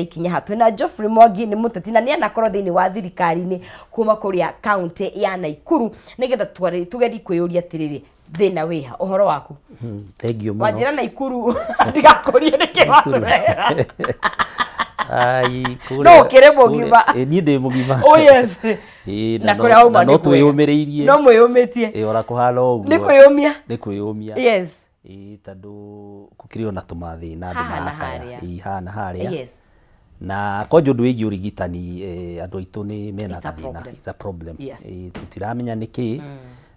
ikinya hatu na Geoffrey Mwangi ni muteti na ni anakorwo thiini wa thirikari ni kuma kuria county ya Naikuru nigetha tugeri kwiyuria atiriri thina wiha uhoro waku thank you muno wajira Naikuru ndigakurie niki waturehera ai kure no kire mugima ni ndi mugima oh yes na kuria uma no twiyumiriirie no mwiyumitie ora kuhala uguo ni kwiyumia yes tondu kukirio na tumathi na hana haria yes na kwa jundu wigi urigitani andu aitu ni mena thina it's a problem tutiramenya niki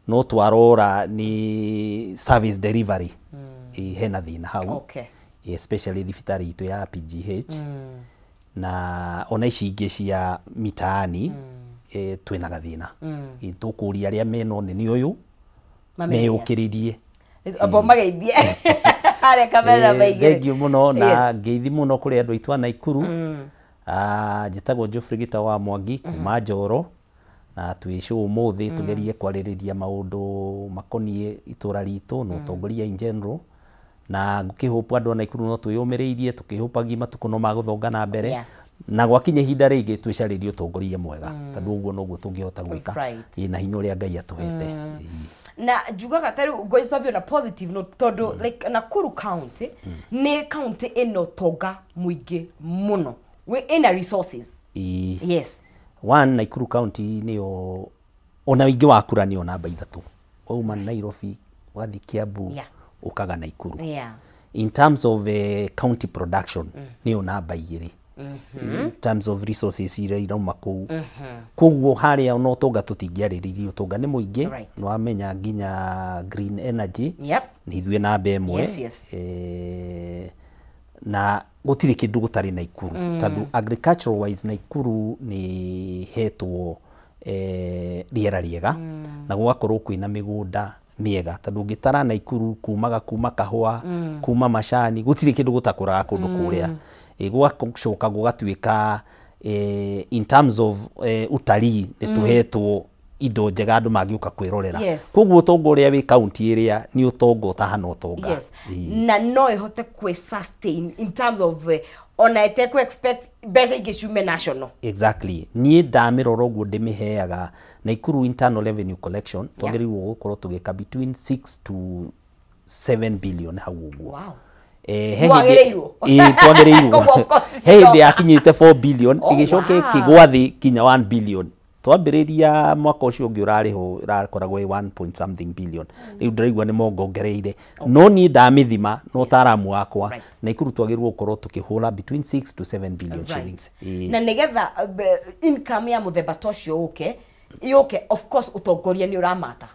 no twarora ni service delivery hena thina hau especially thibitari itu ya PGH na ona ici ingi cia mitaani twina gathina tukuria aria meno ni uyu meyukiririe abo mageithie are kamera baige thank you muno na ngeithi muno kuri andu aitu Naikuru njitagwo Geoffrey Gita wa Mwangi kuma Njoro na twisho umuthi tugerie kwaririria maundu makonie itura ritu no tongoria in general na ngukihopa andu Naikuru no twiyumiriirie tukihopagia matuko no maguthonga na mbere na gwakinye hinda ringi twicaririe utongoria mwega tondu uguo noguo tungihota gwika ina hinya uria Ngai atuhete na jugaga taru goithabio na positive no tondu like Nakuru county ni county ino toga muingi muno we ina resources yes one Naikuru county niyo ona wingi wa kura ni ona namba 3 wauma Nairobi wathi Kiambu ukaga Naikuru in terms of county production ni ona namba 2 in terms of resources irauma kuu koguo haria no tonga tutingiariririo tonga ni muingi no amenya nginya green energy ni ithue na mbemwe na gutiri kindu gutari Naikuru tondu agricultural wise Naikuru ni hetwo riera riega na gwakorwo kwina migunda miega tondu ngitara Naikuru kuma kahua kuma macani gutiri kindu gutakura kundu kuria gwacoka gugatwika in terms of utalii nituhetwo indo njega andu magiuka kwirorera koguo tongo uria wi county area ni utongo tahana utonga na no ihote kwe sustain in terms of ona ite ku expect better igishume national exactly ni ndamiroro guo ndimiheaga Naikuru internal revenue collection twagerirwo gukorwo tugika between 6 to 7 billion hau uguo wow twagereirwo yakinyite 4 billion igicoke kigwathi kinya 1 billion twambiriria mwaka ucio ungi urariho irakoragwo 1 point something billion riu ndiraigua ni mongongereire no ni ndamithima no taramu wakwa Naikuru twagirwo gukorwo tukihura between 6 to 7 billion shillings na nigetha income ya muthemba tocio yuke of course utongoria ni uramata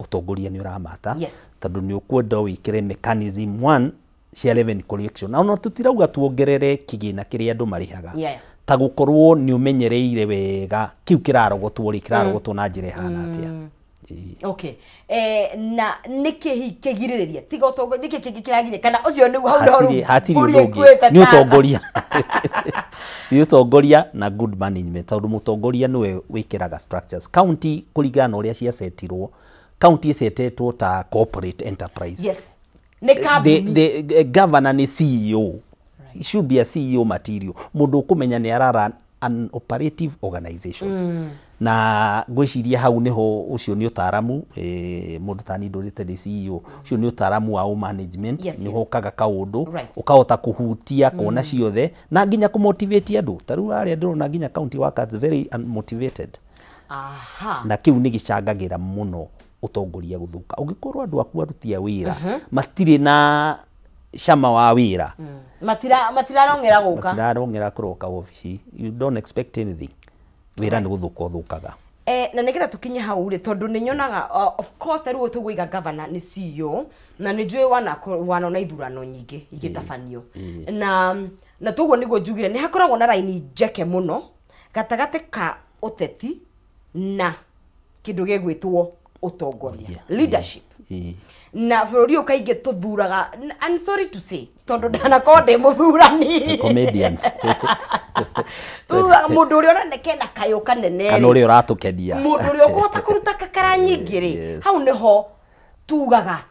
tondu ni ukwenda wikire mechanism one cia revenue collection na no tutirauga tuongerere kigina kiria andu marihaga ta gukorwo ni umenyereire wega kiu kirarogotwo na njire hana atia okay na niki kigiririria tiga utongoria niki kiragiria kana ucio ni hatiri undu ni utongoria na good management tondu mutongoria niwe wikiraga structures county kuringana uria cia setirwo county setetwo ta corporate enterprise the governor ni CEO should be a CEO material mundu ukumenya ni arara an operative organization na gwiciria hau niho ucio ni utaramu mundu tani ndurite ni CEO ucio ni utaramu wa management niho kaga kaundu ukahota kuhutia kuona ciothe na nginya ku motivate andu taru ari andu na nginya county workers very unmotivated na kiu ni gicangagira muno utongoria guthuka ungikorwo andu aku arutia wira matire na shama wa wira matirarongera kuroka office you don't expect anything wira ni guthukaga na nigetha tukinye hau ri tondu ni nyonaga of course taru tuguiga governor ni CEO na ni njui wana ithurano nyingi igitabanio na tuguo niguo njugire ni hakoragwo na line njeke muno gatagate ka uteti na kindu gegwitwo utongoria leadership na bururi ukaige tuthuraga I'm sorry to say tondu ndanakonde muthurani comedians mundu uri oneke na kayo kanene kana uri uratukedia mundu uri ukuhota kuruta kakara nyingiri hau niho tugaga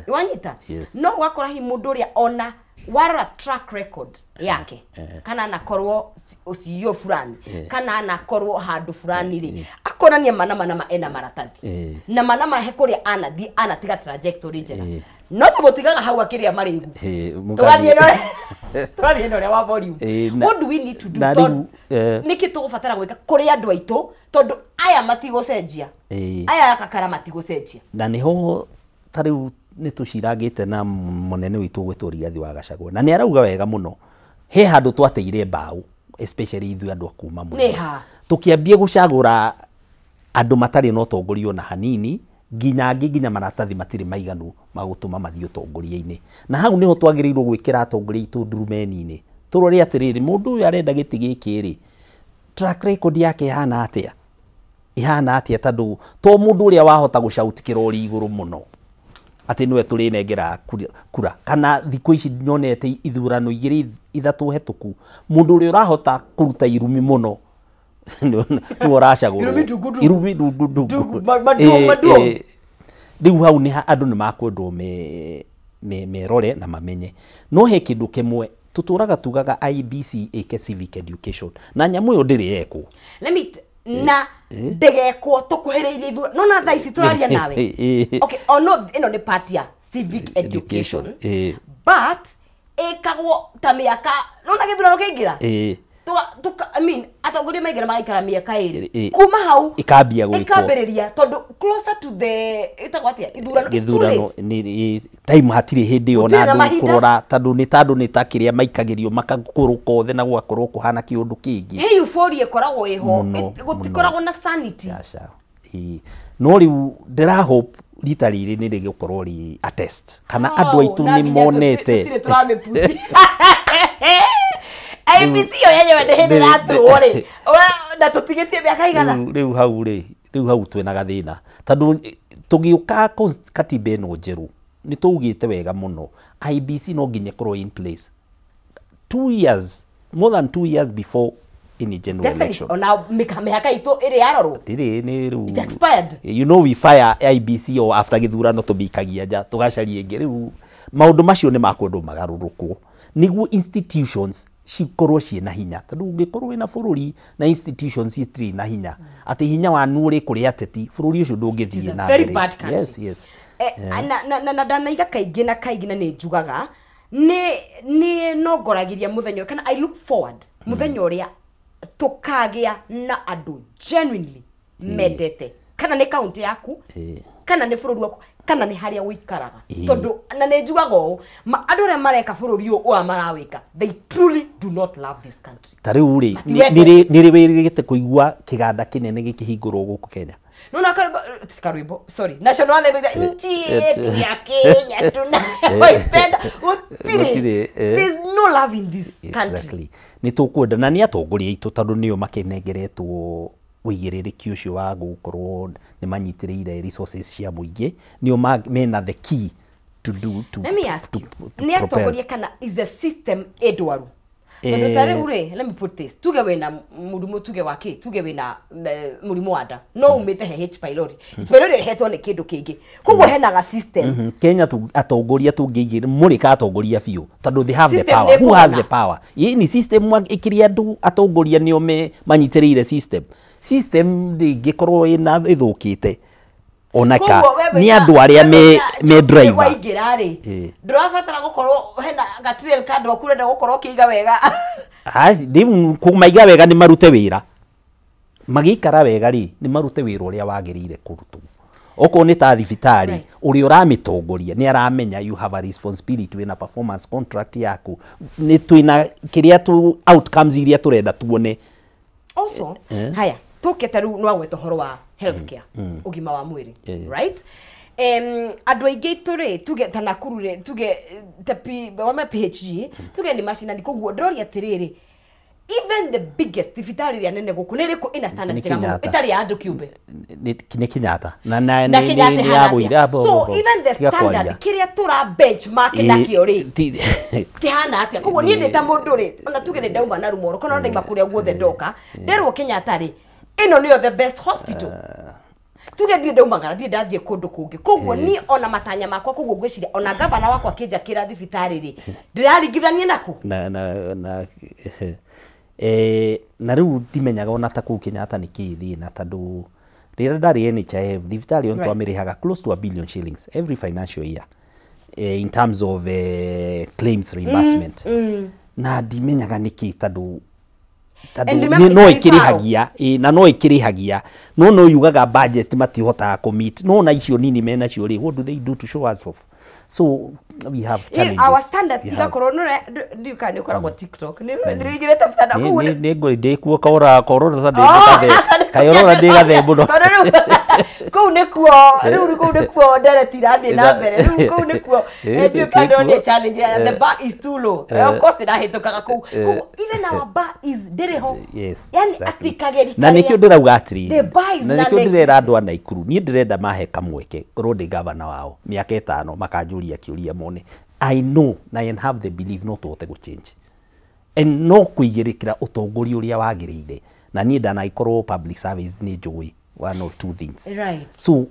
wanyita no wakora hi mundu uri ona warora track record yake kana anakorwo CEO fulani kana anakorwo handu fulani ri akonania manama ena maratathi na manama he kuria anatiga trajectory njega no tumutigaga hau akiria marigu twathie no wa volume. What do we need to do? Niki tugubatara gwika kuri andu aitu tondu aya matigocenjia aya akakara matigocenjia na niho tariu ni tucirangite na munene witu gwitwo Rigathi wa Gachagua na ni arauga wega muno he handu twateire mbau especially ithu andu akuma muno tukiambie gucagura andu matari no tongorio na hanini nginya maratathi matiri maiganu magutuma mathio tongoria-ini na hau niho twagirirwo gwikira tongoria itu ndurumeni-ini turore atiriri mundu uyu arenda giti giki ri track record yake ihana atia tondu to mundu uria wahota gucauti kirori iguru muno ati niwe turi nengera kura kana thiku ici nyonete ithurano igiri ithatu hetuku mundu uria urahota kuruta irumi muno ni uracagurwo irumi dungu riu hau ni andu ni makwendwo merore na mamenye no he kindu kimwe tuturaga tugaga IBC ike civic education na nyamu yo ndiri yeko na ndegekwo tukuhereire ithu no na thaa ici turaria nawe okay ono ino ni part ya civic education but ekagwo ta miaka no na githurano kingira I mean atongoria maigira magaikara miaka iri kuma hau ikambia gwikwo ikambiriria tondu closer to the itagwatia ithurano ni time hatiri hindi ona andu kurora tondu ni takiria maikagirio makakuruka othe na gwakorwo kuhana kiundu kingi hey euphoria koragwo iho gutikoragwo na sanity no riu ndira hope rita riri ni rigukorwo ri a test kana andu aitu ni monete IBC yo yenyewe ndehende ratwore na tutigitie miaka igana riu hau twena gathina tondu tugiuka katiba ino njeru ni tugite wega muno IBC no nginya korwo in place 2 years more than 2 years before any general election ona mihaka itu iri yarorwo ni riu it expired you know we fire IBC or after githurano tubikagia nja tugacaria ingi riu maundu macio ni makwendwo magarurukwo niguo institutions cikorwo ciena hinya tondu ungikorwo wina bururi na institutions history na hinya ati hinya wa nuri kuri ateti bururi ucio ndungithie na mbere yes na ndanaiga kaingi na ni njugaga ni nongoragiria muthenya kana I look forward muthenya uria tukagia na andu genuinely mendete kana ni county yaku kana ni bururi waku kana ni haria wikaraga tondu na ni njugaga andu aria mareka bururi uyu marawika they truly do not love this country tariu ri ni wirigite kuigua kiganda kinene gikihingurwo guku Kenya no na karwimbo sorry national anthem nchi yetu ya Kenya tunaipenda there's no love in this country exactly ni tukwenda na ni atongoria itu tondu nio makenengeretwo wigiriki ucio wa gukorwo ni manyitiriire resources cia muingi nio mena the key to do to let me ask you ni atongoria kana is the system edwaru tondu tare ure let me put this tuge wena murumu tuge wake tuge wena murimu wada no umite he H pylori hetwo ni kindu kingi kugwo hena ga system Kenya atongoria tungiigire murika atongoria biu tondu they have the power who has the power ni system ikiria andu atongoria nio manyitiriire system ndingikorwo ina ithukite onaka ni andu aria me driver waingira ri ndurabatara gukorwo hena ga trail card okurenda gukorwo kiiga wega ndi kumaiga wega ni marute wira magikara wega ri ni marute wira uria wagirire kurutwo oko ni ta thibitari uri uramitongoria ni aramenya you have a responsibility wina performance contract yaku ni twina kiria tu outcomes iria turenda tuone also haya tukete ru no agweta horo wa healthcare ugima wa mwiri right andu aingi turi tuge Nakuru ri tuge tapi wa PhD tuge ni machinani koguo ndori atiriri even the biggest thibitari ya nene guku niriku ina standard njega itari ya andu kiumbe ni Kenyatta na ni yaguira bo so even the standard kiria tura benchmark na kiori kihana atia koguo ni ndita mundu ri ona tuge ni ndauma na rumoro kana ndaima kuria guothe ndoka nderwo Kenyatta ri ino niyo the best hospital tuge ndi ndaumagara ndi ndathie kundu kungi koguo ni ona matanya makwa koguo ngwiciria ona gavana wakwa kinja kira thibitari ri ndiraringithania nako na riu ndimenyaga ona ta kuu Kenyatta ni thina tondu rira ndari NHIF thibitari on twamirihaga close to $1 billion every financial year in terms of claims reimbursement na ndimenyaga niki tondu no ikirihagia na no ikirihagia no yugaga budget matihotaga commit no na icio nini mena cio ri what do they do to show us for so we have challenges our standards igakorwo no ndikani ukoragwo TikTok ni rigirete mtanda ku ni ngori ndi kuo korora tande kayorora ndi gathembu no ku ni kuo nderetira ndi na mbere ku ni kuo ndio kando ni challenge the bar is too low of course ina hitukaga ku even our bar is dereho yani atikageri na nikio ndirauga atiri na nikio ndirera andu ana Ikuru ni ndirenda mahe kamweke road governor wao miaka 5 makanjuria kiuria mone I know and have the belief no to change and no kuigirikira utongori uria wagirire na ni ndana ikorwo public service ni njui one or two things right so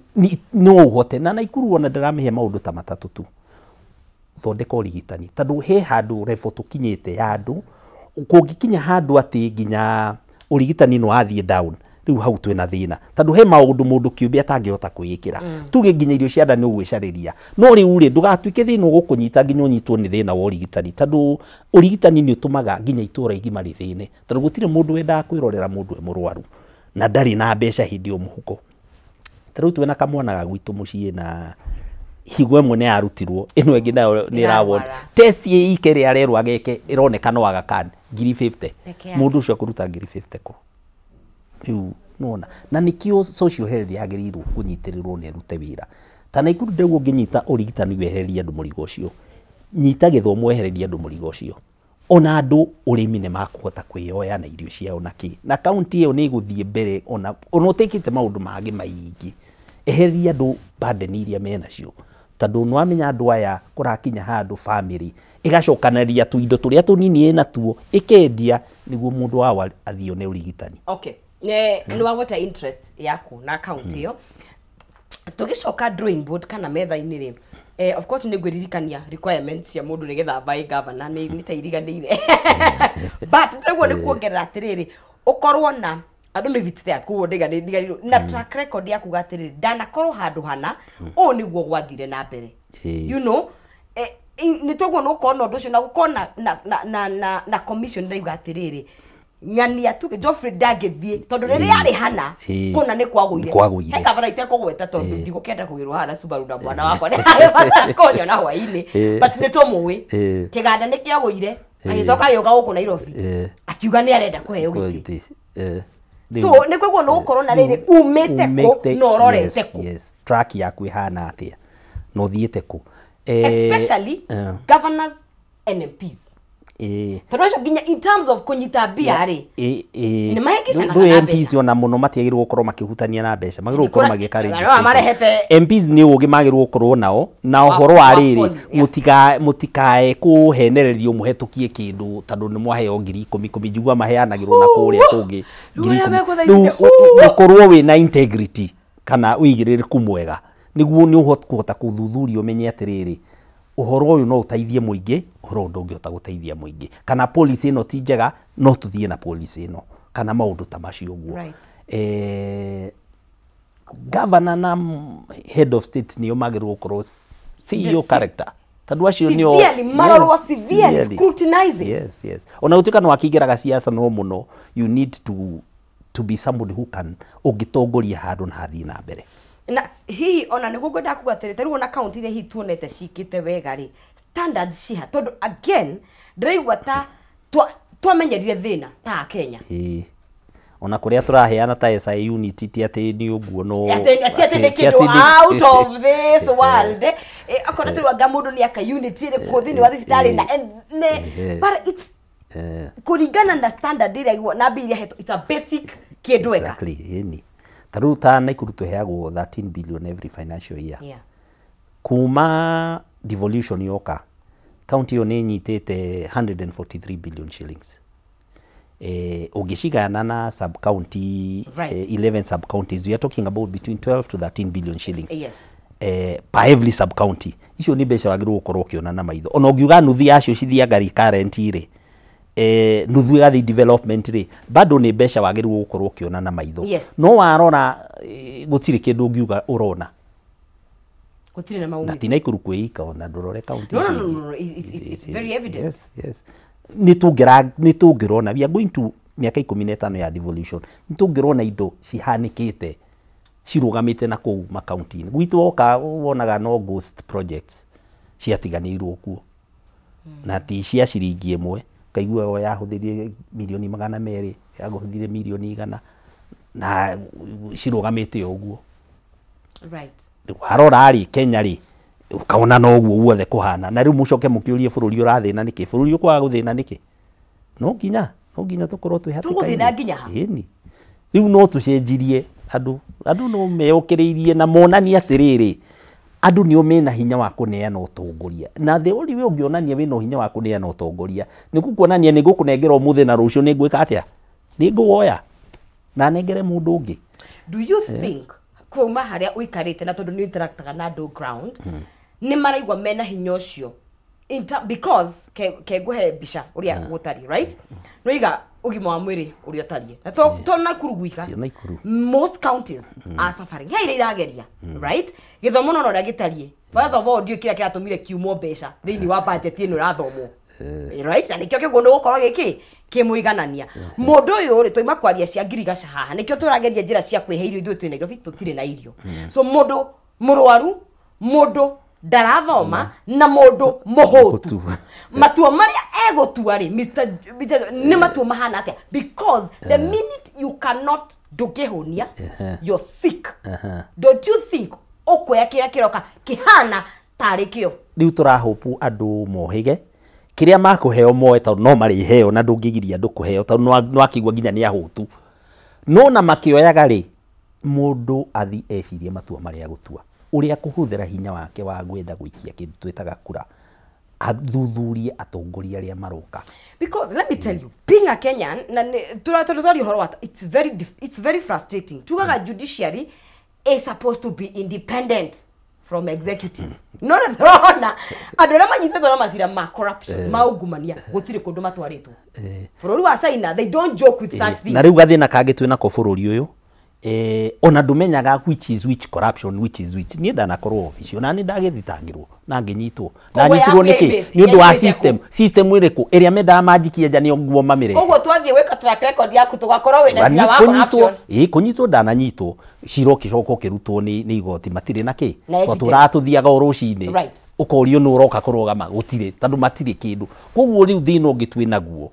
no hote na Ikuru ona ndiramihe maundu ta matatu tu thondeka urigitani tondu he handu refo tukinyite handu kungikinya handu ati nginya urigitani no athie down riu hau twina thina tondu he maundu mundu kiumbe atangihota kwiyikira tuge nginya irio cia nda ni ugwicariria no riu ri ndugatuike thina gukunyita nginya unyitwo ni thina wa urigitani tondu urigitani ni utumaga nginya itura igima ri thine tondu gutire mundu wendaga kwirorera mundu e murwaru na ndari na mbeca hindi o muhuko riu twina kamwana ga gwitu mucii na higo emwe ne arutirwo ino engi nayo ni rawon test ye ikere arerwa geke ironeka no agakani ngiri 50 mundu ucio kuruta ngiri 50 ko riu nona na nikio social health yagirirwo kunyitirirwo ni rute wira tana Ikuru ndego nginyita urigitani wehereria andu murigo ucio nyita githomo wehereria andu murigo ucio ona andu urimi ne makuhota kwioya na irio ciao naki na county iyo ni iguthie mbere ona utekite maundu magi maingi eheria andu burden iria mena cio tondu no amenya andu aya kurakinya handu family igacokanaria tu indo turia tunini ena tuo ikendia niguo mundu wa athio ne urigitani okay ni wagota interest yaku na account iyo tugicoka drawing board kana metha-ini ri of course ni ngwiririkania requirements cia mundu nigetha by governor ni tairiganire but niguo ni kuongerera atiriri ukorwo na andu ni vitite akuo ndiganirwo na track record yaku gatiriri ndanakorwo handu hana o niguo gwathire na mbere you know ni toguo no kona undu ucio na gukona na commission ndaiga atiriri ngania tuge Geoffrey ndangithie tondu riri ari hana kuna ni kwagwire he gavana itekugweta tondu ndigukenda kugirwo hana Subaru na mwana wakwa ni konyo na hwaini but ni tomui kiganda ni kiagwire agicoka yoga guku Nairobi akiuga ni arenda kuheo giti so ni kwiguo no ukorwo na riri umite ku no rorete ku track yaku ihana atia no thiete ku especially governors and MPs Tarosho ginya in terms of kunyita bia ri ni mahekisha na mbeca MPs ona muno matiagirwo gukorwo makihutania na mbeca magirwo gukorwo magieka registration MPs ni ugi magirwo gukorwo nao na uhoro wa riri mutikae kuhenererio muhetukie kindu tondu ni mwaheo 10,000 njugwa maheanagirwo na kuria kungi 10,000 gukorwo wina integrity kana wigiririku mwega niguo ni uhota kuthuthuria umenye atiriri uhoro uyu no utaithie muingi uhoro ndungi hota guteithia muingi kana policy no ti njega no tuthie na policy no kana maundu ta macio guo governor na head of state ni magirwo gukorwo CEO character tondu acio ni o marorwo severely scrutinizing yes ona utuika no akigiraga siasa no muno you need to be somebody who can ugitongoria handu na hathi na mbere na hihi ona niguo ngwenda kugatire tariwo na county ire hi tuonete cikite wega ri standards ciha tondu again ndiraigua ta twamenyerire thina ta Kenya ona kuria turaheana ta SI unit ti ati ni uguo no ati ni kindu out of this world akona tirwa gamundu ni aka unit ire kuthini wa thibitari na but it's kuringana na standard ire na biria heto it's a basic kindu wega exactly taruta na Ikuru tuheagwo 13 billion every financial year kuma devolution yoka county yo ni nyitete 143 billion shillings ungishigana na sub county 11 sub counties, we are talking about between 12 to 13 billion shillings. Yes. Per every sub county. Icio ni mbeca wagirwo gukorwo ukiona na maitho. Ona ungiuga nuthu yacio cithiaga recurrent ri nuthu igathi development ri bado ni mbeca wagirwo gukorwo ukiona na maitho. Yes. No warora gutiri kindu ungiuga urona. Gutiri na maumithio. Na ti Naikuru kwika ona ndurore county. No. It's very evident. Yes. Ni tungirona we are going to miaka 15 ya devolution. Ni tungirona indo cihanikite cirugamite na kou makaunti-ini. Gwitu oka wonaga no ghost projects ciatiganirwo kuo. Na ti cia ciringi imwe, kaigua yahuthirie milioni 200, yaguthire milioni 100 na cirugamite uguo. Right. Warora ri Kenya ri ukaona no uguo wothe kuhana, na riu mucoke mukiurie bururi urathina niki, bururi ukwaga guthina niki? No nginya tukorwo twi hatika. Tuguthina nginya ha. Ĩni. Riu no tucenjirie andu no meyokiriirie na monani atiriri andu nio mena hinya wa kuneana utongoria, na the only way ungionania wina hinya wa kuneana utongoria ni kukuonania ni ngukunengera umuthe na rucio ni ngwika atia, ni nguoya na nengere mundu ungi. Do you think kuma haria uikarite na tondu ni interactaga na andu ground ni maraigwa mena hinya ucio because ke nguhe mbica uria gutari, right? No iga ugima wa mwiri uria tarie na to Nakuru gwika most counties are suffering. Hey irageria, right? Githomo no ria gitarie father of all ndio kira kiratumire kiumo mbeca thiini wa budget ino rathomwo, right? Na nikio kiguo ni gukorwo giki kimuiganania mundu uyu ri toima kwaria cia ngirigaca haha nikio turageria njira cia kwiheirio ithuĩ twĩ Nairobi tutire na irio. So mundu murwaru, mundu ndarathoma na mundu muhutu matua maria egutua ri Mr. ni matua mahana atia because the minute you cannot ndugihunia you're sick. Don't you think okoya kira kiroka kihana tari kio? Riu turahopu andu mohige kiria makuheo moe tondu no mari heo na ndungigiria andu kuheo tondu no akigwa nginya ni ahutu no na makioyaga ri mundu athi ecirie matua maria gutua uria kuhuthira hinya wake wa gwenda gwikia kindu twitaga kura athuthurie atongoria aria maroka. Because let me tell you, being a Kenyan na turatori horo wata, it's very frustrating. Tugaga judiciary is supposed to be independent from executive. No na andora manyithetwo na macira ma corruption maungumania gutire kundu matwaritwo bururi wa China. They don't joke with such things. Na riu gathina kage twina ko bururi uyu ona ndumenyaga which is which corruption, which is which. Ni ndanakorwo office na ni ndagithitangirwo na nginyitwo na nyitirwo niki ni undu wa system iriku iria menda majikia nja ni nguo mamire ogwo twathie weka track record yaku tugakorwo wina cira wa corruption kunyitwo ndananyitwo ciro kicoko kirutwo ni igoti matire naki tũratũthiaga urucini ukorio nu uroka kurugama gutire tondu matire kindu koguo riu thina ungi twinaguo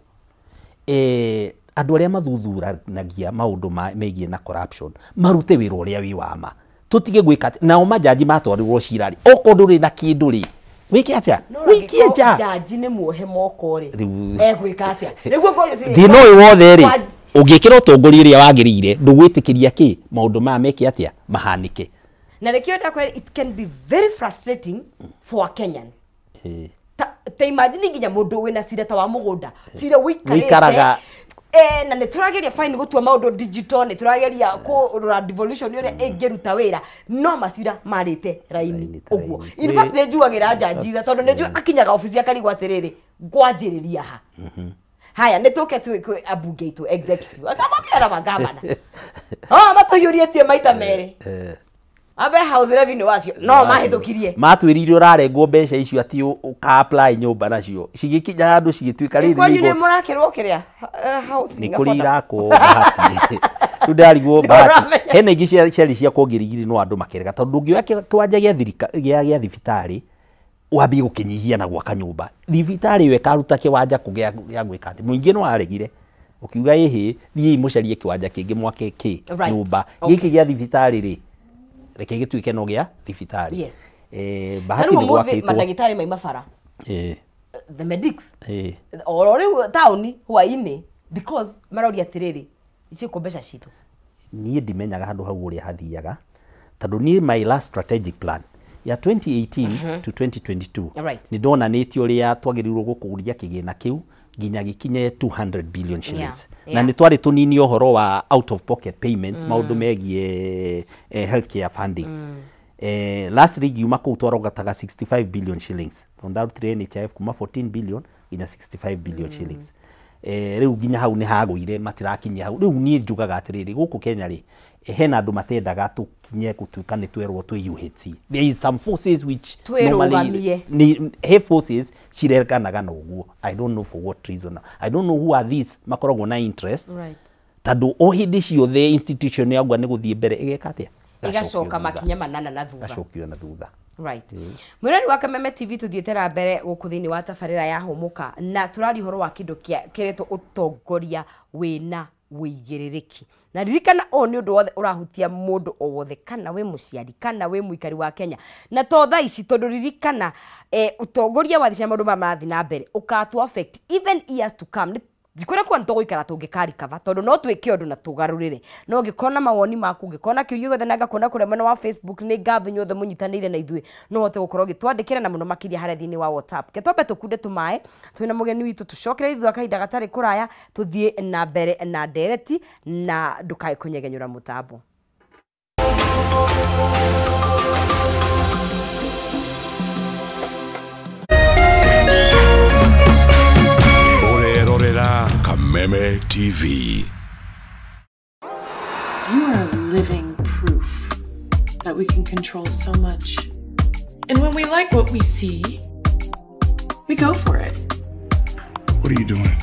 andu aria mathuthuranagia maundu megie na corruption marute wira uria wi wama tutige gwika nao majaji matwarirwo cirari okondu ri na kindu ri wike atia wikie nja jaji ni muohe moko ri egwika atia niguo ngoyo thina uyu wothe ri ungikira utongoria ria wagirire ndugwitikiria ki maundu maya meke atia mahanike na nikio ndakwa it can be very frustrating for a Kenyan. Ta imagine nginya mundu wina cira ta wa mugunda cira wikaraga na ne turageria fine gutua maundu digital ne turageria ko devolution uria engeruta wira no macira marite raini uguo. In fact ne juagira jaji da tondu ne ju akinyaga office akarigwa atiriri ngwanjiriria ha haya ne toke tu abunge tu executive akamwira magavana matuyurietie maita mere abe house revenue wacio no mahithukirie matwirire urarengwo mbeca icio ati uka apply nyumba nacio cigikinya handu cigituika ri kwa ni murakirwo kiria house ni kurira ko bahati ndarigwo bahati hena ingi cia kuongirigiri no andu makirega tondu ngioya kiwanja gia thibitari wambi gukinyihia na gwaka nyumba thibitari we karuta kiwanja kugia gwika ati muingi no aregire ukiuga ihi thii mucarie kiwanja kingi mwake ki nyumba giki gia thibitari ri reke gituike no gia thibitari. Yes. Bahati ni gwakitwo madagitari mai mafara the medics orore town hwaini because marori atiriri ichi kumbesha shitu nie ndimenyaga handu hau uria hathiaga tondu nie my last strategic plan ya 2018 to 2022 ni ndonanitio uria twagirirwo gukuria kigina kiu nginya gikinye 200 billion shillings. Na ni twari tunini ohoro wa out of pocket payments maundu megie healthcare funding. Last rig yuma ku twarogataga 65 billion shillings. Tonda rutire NHIF kuma 14 billion ina 65 billion shillings. Riu nginya hau ni hagwire matirakinya hau. Riu nie njugaga atiriri guku Kenya ri hena andu matendaga tukinye gutuika ni twerwo twi UHC. There is some forces which normally he forces cirekanaga na uguo. I don't know for what reason. I don't know who are these makoragwo na interest. Right. Tadu o hindi ciothe institution yagwa ni guthie mbere igeka atia igacoka makinya manana na thutha. Gacokio na thutha. Right. Mwirari wa Kameme TV tuthietera mbere guku thini wa tabarira ya Humuka na turari horo wa kindu kiretwo utongoria wina wigiririki. Na ririkana o ni undu wothe urahutia mundu o wothe kana we muciari kana we muikari wa Kenya. Na to tha ici tondu ririkana utongoria wa thicia maundu marathi na mbere ukatu affect even years to come. Jikore kwa ntogo ikara tungikari kava tondu no twike undu na tugarurire no ngikona mawoni maku ngikona kiugo gothe nanga kona kure mwena wa Facebook ni ngatho nyothe munyitanire na ithui no hote gukorwo gitwandikira na muno makiria haria thini wa WhatsApp ketwambe tukunde tumae twina mugeni witu tucokere ithui akahinda gatari kuraya tuthie na mbere na ndereti na ndukai kunyegenyura mutambo. Kameme TV. You are living proof that we can control so much. And when we like what we see, we go for it. What are you doing?